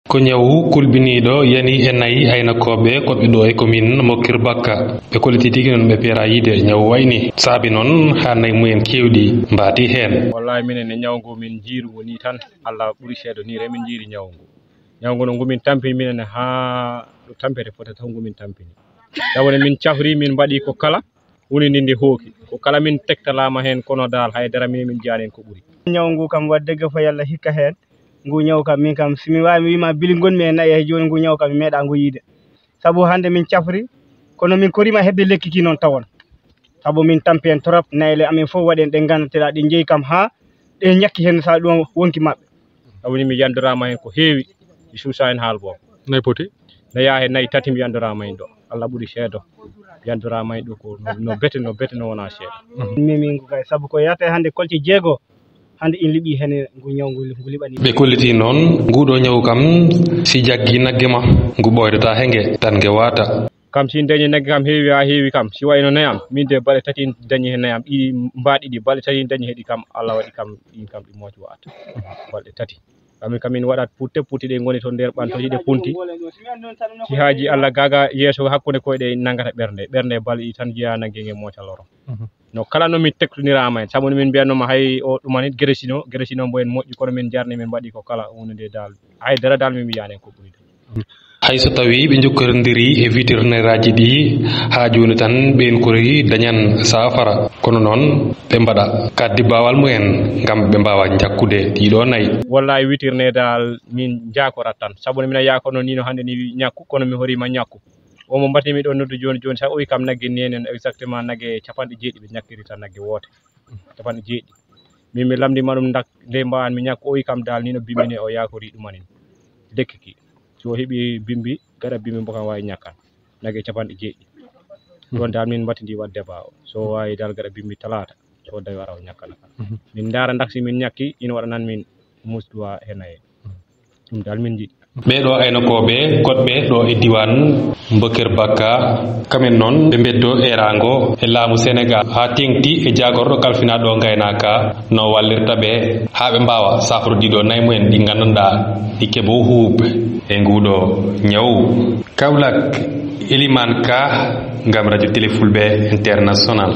ko ñawu kulbiniɗo yani e nayi aynakoɓe koɓe ɗo e commune mo Kirbakka ɓe kolliti tigi noon ɓe peera yide ñawu wayni saabi noon ha nayi mumen kewɗi mbaati hen. wallahi minen e ñawu ngu min jiirugo ni tan Allah ɓuuri seedo ni remin jiiri ñawu ngu no ngumin tampini minen ha ɗo tampere fota taw ngumin tampini tawne min cafri min mbaɗi ko kala woni nde hooki ko kala min tektalama hen kono dal haydara min jaani ko ɓuuri ñawu ngu kam wadde fa yalla hikka hen ngu ñaw kam min kam simi wawi mi wima bili gonmi e nayi joni ngu ñaw kam mi meeɗa ngu yiide saabu hande min cafri kono min korima hebde lekki ki noon tawon saabu min tampi en trop nayle amin fof waɗen ɗe gandateɗa ɗe jeeyi kam ha ɗe ñakki hen sa ɗum wonki mabɓe awni mi yandorama hen ko heewi mi suusa hen haal boom nayi poti naya hen nayi tati mi yandorama hen ɗo Allah ɓuuri seedo yandorama hen ɗo ko no bete no wona seeɗa min kay saabu ko yata hande kolce jeego hande in liɓi hen ngu ñaw ngu liɓani ɓe kolliti noon nguɗo ñawu kam si jaggi nagge ma ngu ɓoydata henge tan nge wata kam si dañi nagge kam heewi ha heewi kam si wayno nayam min de balɗe tati dañi hen nayam ɗi mbaɗi ɗi balɗe tati dañi heeɗi kam Allah waɗi kam ɗin kam ɗi moƴƴi wata balɗe tati kamin waɗat putte ɗe goni to nder ɓantoji ɗe punti si haaji Allah gaga yeeso hakkude koyɗe nangata ɓernde balɗe tan jiya nagge nge moca loro no kala no min tektonirama hen saabu min mbiyanoma hay o ɗumanit gresino mbo en moƴƴi kono min jarni min mbaɗi ko kala hunde dal haydara dal min mbiyani ko ɓuuri hay so tawi ɓe jokkodiri e vétérinaire aji ɗi ha joni tan ɓen kori dañan safara kono noon ɓe mbaɗa kaddi bawal mumen gam ɓe mbawa jakkude ɗiɗo nayyi wallahi vétérinaire dal min jakorat tan saabu mina yakono ni no hande ni ñakku kono mi horima ñakku omo mbatimi ɗo noddu joni sa o wi kam nagge ni enen exactement nagge 90 ɓe ñakkiri tan nagge wote 90 min mi lamdima ɗum nde mbawan mi ñakku o wi kam dal ni no bimmine o yakori ɗumanin lekki ki so heeɓi bimbi gaɗa bimbi mbo kam wawi ñakkan nagge 90 ɗon dal min mbatidi wadde bawo so wawi dal gaɗa bimbi talata so dawi wara o ñakkana min dara daksi min ñakki ina waɗanan min musduwa henaye ɗum dal min jiiɗi ɓeɗo aynakoɓe goɗɓe ɗo e diwan mo Kirbakka kamen noon ɓe beddo erago e laamu Sénégal ha tengti e jagorɗo kalfinaɗo gaynaka no wallirta ɓe ha ɓe mbawa safrudiɗo nayi mumen ɗi gandanɗa ɗi keeɓo huuɓe e nguɗo ñawu. Kaolack, Elimane Ka, gam radio télé Fulɓe international.